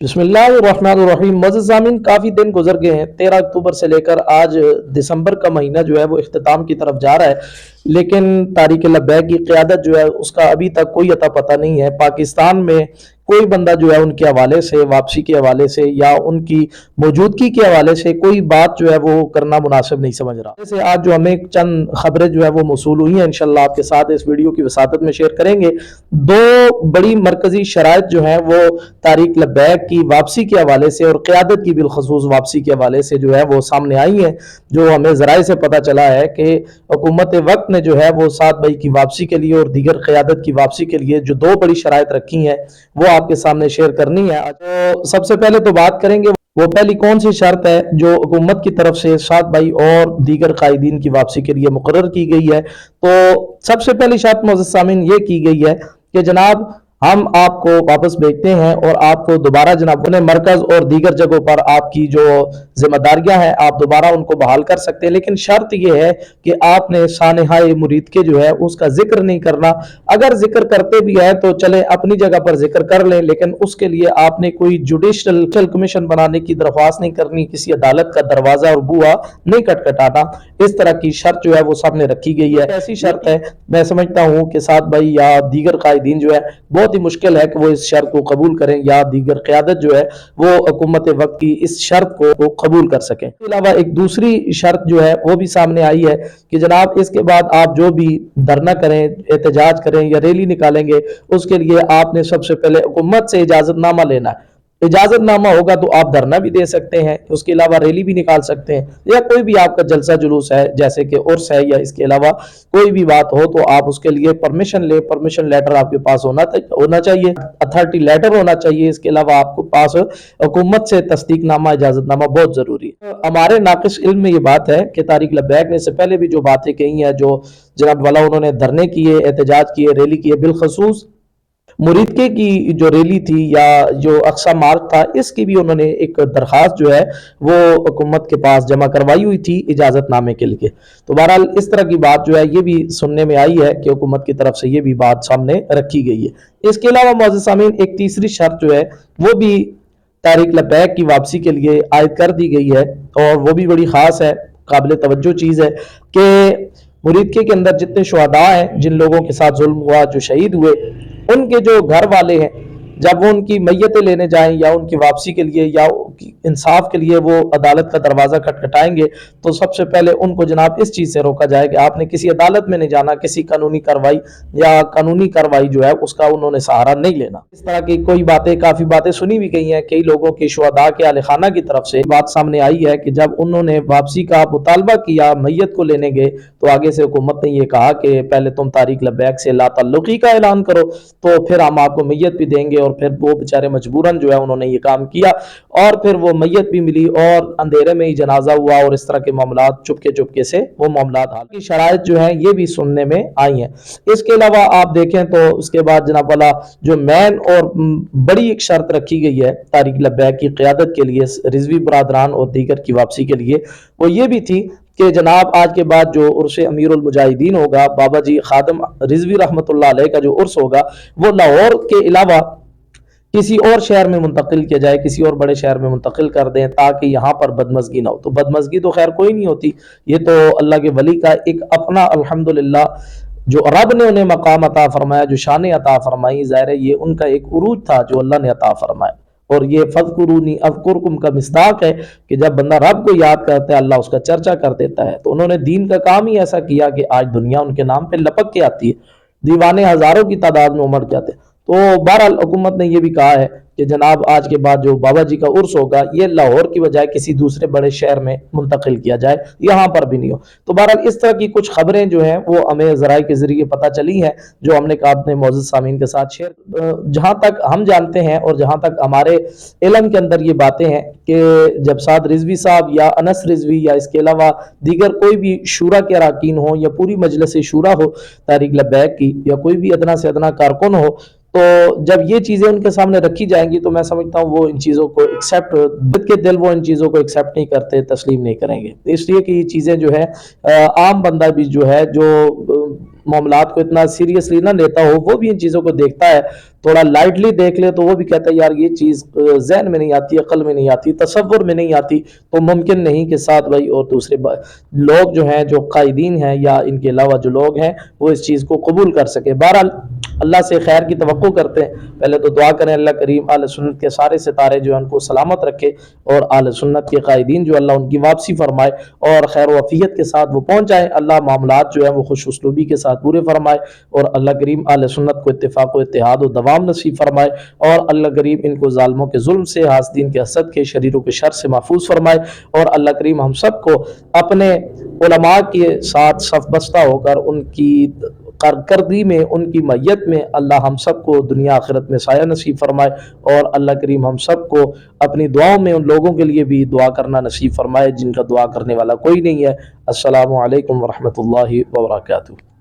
बिस्मिल्लाहिर्रहमानिर्रहीम। मुअज़्ज़िज़ सामीन, काफ़ी दिन गुजर गए हैं। 13 अक्टूबर से लेकर आज दिसंबर का महीना जो है वो इख्तिताम की तरफ जा रहा है, लेकिन तारीक लब्बैक की क़यादत जो है उसका अभी तक कोई अता पता नहीं है। पाकिस्तान में कोई बंदा जो है उनके हवाले से, वापसी के हवाले से या उनकी मौजूदगी के हवाले से कोई बात जो है वो करना मुनासिब नहीं समझ रहा। जैसे आज जो हमें चंद खबरें जो है वो मौसूल हुई हैं, इंशाल्लाह आपके साथ इस वीडियो की वसातत में शेयर करेंगे। दो बड़ी मरकजी शराइत जो है वो तारीक लब्बैक की वापसी के हवाले से और क़यादत की बिलखसूस वापसी के हवाले से जो है वो सामने आई है। जो हमें ज़राए से पता चला है कि हुकूमत वक्त ने जो है वो 7 मई की वापसी के लिए और दीगर क़यादत की वापसी के लिए जो दो बड़ी शराइत रखी हैं वो आपके सामने शेयर करनी है। तो सबसे पहले तो बात करेंगे वो पहली कौन सी शर्त है जो हुकूमत की तरफ से 7 मई और दीगर कायदीन की वापसी के लिए मुकर्रर की गई है। तो सबसे पहली शर्त मुअज़्ज़िज़ सामीन ये की गई है कि जनाब हम आपको वापस भेजते हैं और आपको दोबारा जनाब उन्हें मरकज और दीगर जगहों पर आपकी जो जिम्मेदारियां हैं आप दोबारा उनको बहाल कर सकते हैं, लेकिन शर्त यह है कि आपने सानहाए मुरीद के जो है उसका जिक्र नहीं करना। अगर जिक्र करते भी है तो चले अपनी जगह पर जिक्र कर लें, लेकिन उसके लिए आपने कोई जुडिशल कमीशन बनाने की दरख्वास्त नहीं करनी, किसी अदालत का दरवाजा और बुआ नहीं खटखटाना। इस तरह की शर्त जो है वो सामने रखी गई है। ऐसी शर्त है, मैं समझता हूँ कि 7 मई या दीगर कायदीन जो है बहुत ही मुश्किल है कि वो इस शर्त को कबूल करें या दीगर क़यादत जो है वो हुकूमत वक्त की इस शर्त को कबूल कर सकें। इसके अलावा एक दूसरी शर्त जो है वो भी सामने आई है कि जनाब इसके बाद आप जो भी धरना करें, एहतजाज करें या रैली निकालेंगे, उसके लिए आपने सबसे पहले हुकूमत से इजाज़तनामा लेना है। इजाज़तनामा होगा तो आप धरना भी दे सकते हैं, उसके अलावा रैली भी निकाल सकते हैं, या कोई भी आपका जलसा जुलूस है जैसे कि उर्स है या इसके अलावा कोई भी बात हो तो आप उसके लिए परमिशन ले। परमिशन लेटर आपके पास होना चाहिए, अथॉरिटी लेटर होना चाहिए। इसके अलावा आपके पास हुकूमत से तस्दीकनामा, इजाज़तनामा बहुत ज़रूरी है। हमारे नाक़िस इल्म में ये बात है कि तारीक लब्बैक ने इससे पहले भी जो बातें कही हैं, जो जनाब वाला उन्होंने धरने किए, एहतजाज किए, रैली किए, बिलखसूस मुरीदके की जो रैली थी या जो अक्सा मार्च था, इसकी भी उन्होंने एक दरख्वास्त जो है वो हुकूमत के पास जमा करवाई हुई थी इजाज़तनामे के लिए। तो बहरहाल इस तरह की बात जो है ये भी सुनने में आई है कि हुकूमत की तरफ से ये भी बात सामने रखी गई है। इसके अलावा मुअज़्ज़िज़ सामीन एक तीसरी शर्त जो है वो भी तारीक लब्बैक की वापसी के लिए आयद कर दी गई है, और वो भी बड़ी ख़ास है, काबिल तवज्जो चीज़ है कि मुरीदके के अंदर जितने शुहदा हैं, जिन लोगों के साथ जुल्म हुआ, जो शहीद हुए, उनके जो घर वाले हैं, जब वो उनकी मैयतें लेने जाएं या उनकी वापसी के लिए या इंसाफ के लिए वो अदालत का दरवाज़ा खटखटाएंगे, तो सबसे पहले उनको जनाब इस चीज़ से रोका जाए कि आपने किसी अदालत में नहीं जाना, किसी कानूनी कार्रवाई या कानूनी कार्रवाई जो है उसका उन्होंने सहारा नहीं लेना। इस तरह की कोई बातें, काफ़ी बातें सुनी भी गई हैं। कई लोगों के शुहदा के आले खाना की तरफ से बात सामने आई है कि जब उन्होंने वापसी का मुतालबा किया, मैयत को लेने गए, तो आगे से हुकूमत ने यह कहा कि पहले तुम तारीक लब्बैक से ला ताल्लुकी का ऐलान करो, तो फिर हम आपको मैयत भी देंगे। और फिर वो बेचारे मजबूरन जो है उन्होंने ये काम किया, और फिर वो मैयत भी मिली और अंधेरे में ही जनाजा हुआ, और इस तरह के मामलात चुपके चुपके से वो मामलात हाल की शराइत जो है ये भी सुनने में आई हैं। इसके अलावा आप देखें तो उसके बाद जनाब वाला जो मैन और बड़ी एक शर्त रखी गई है तारीक लब्बैक की क़यादत के लिए, रिजवी बरादरान और दीगर की वापसी के लिए, वो ये भी थी कि जनाब आज के बाद जो उर्स अमीरुल मुजाहिदीन होगा, बाबा जी खादम रिजवी रहमतुल्लाह अलैह का जो उर्स होगा, वो लाहौर के अलावा किसी और शहर में मुंतकिल किया जाए, किसी और बड़े शहर में मुंतकिल कर दें, ताकि यहाँ पर बदमज़गी ना हो। तो बदमज़गी तो खैर कोई नहीं होती, ये तो अल्लाह के वली का एक अपना अल्हम्दुलिल्लाह जो रब ने उन्हें मकाम अता फरमाया, जो शान अता फरमाई, ज़ाहिर है ये उनका एक उरूज था जो अल्लाह ने अता फरमाया। और ये फ़ज़कुरूनी अज़कुरकुम का मिस्दाक है कि जब बंदा रब को याद करता है अल्लाह उसका चर्चा कर देता है। तो उन्होंने दीन का काम ही ऐसा किया कि आज दुनिया उनके नाम पे लपक के आती है, दीवाने हज़ारों की तादाद में उमड़ जाते हैं। तो बहरहाल हुकूमत ने यह भी कहा है कि जनाब आज के बाद जो बाबा जी का उर्स होगा ये लाहौर की बजाय किसी दूसरे बड़े शहर में मुंतकिल किया जाए, यहाँ पर भी नहीं हो। तो बहरहाल इस तरह की कुछ खबरें जो हैं वो हमें ज़राए के ज़रिए पता चली हैं, जो हमने कहा अपने मौजूद सामीन के साथ शेयर। जहाँ तक हम जानते हैं और जहाँ तक हमारे इल्म के अंदर ये बातें हैं कि जब साद रिजवी साहब या अनस रिजवी या इसके अलावा दीगर कोई भी शूरा के अरकान हो या पूरी मजलिस शूरा हो तारीक लब्बैक की, या कोई भी अदना से अदना कारकुन हो, तो जब ये चीज़ें उनके सामने रखी जाएंगी तो मैं समझता हूँ वो इन चीज़ों को एक्सेप्ट, दिल के दिल वो इन चीज़ों को एक्सेप्ट नहीं करते, तस्लीम नहीं करेंगे। इसलिए कि ये चीज़ें जो है आम बंदा भी जो है जो मामलात को इतना सीरियसली ना लेता हो, वो भी इन चीज़ों को देखता है, تھوڑا لائٹلی دیکھ لے تو وہ بھی کہتا ہے یار یہ چیز ذہن میں نہیں آتی، عقل میں نہیں آتی، تصور میں نہیں آتی، تو ممکن نہیں کہ ساتھ بھائی اور دوسرے لوگ جو ہیں، جو قائدین ہیں یا ان کے علاوہ جو لوگ ہیں، وہ اس چیز کو قبول کر سکے۔ بہرحال اللہ سے خیر کی توقع کرتے ہیں، پہلے تو دعا کریں اللہ کریم اہل سنت کے سارے ستارے جو ہیں ان کو سلامت رکھے، اور اہل سنت کے قائدین جو اللہ ان کی واپسی فرمائے اور خیر و عافیت کے ساتھ وہ پہنچ جائیں، اللہ معاملات جو ہیں وہ خوش اسلوبی کے ساتھ پورے فرمائے، اور اللہ کریم اہل سنت کو اتفاق و اتحاد و دوام نصیب فرمائے، اور اللہ کریم ان کو ظالموں کے ظلم سے، حاسدین کے حسد کے، شریروں کے شر سے محفوظ فرمائے، اور اللہ کریم ہم سب کو اپنے علماء کے ساتھ صف بستہ ہو کر ان کی کارکردگی میں، ان کی معیت میں اللہ ہم سب کو دنیا آخرت میں سایہ نصیب فرمائے، اور اللہ کریم ہم سب کو اپنی دعاؤں میں ان لوگوں کے لیے بھی دعا کرنا نصیب فرمائے جن کا دعا کرنے والا کوئی نہیں ہے۔ السلام علیکم ورحمۃ اللہ وبرکاتہ۔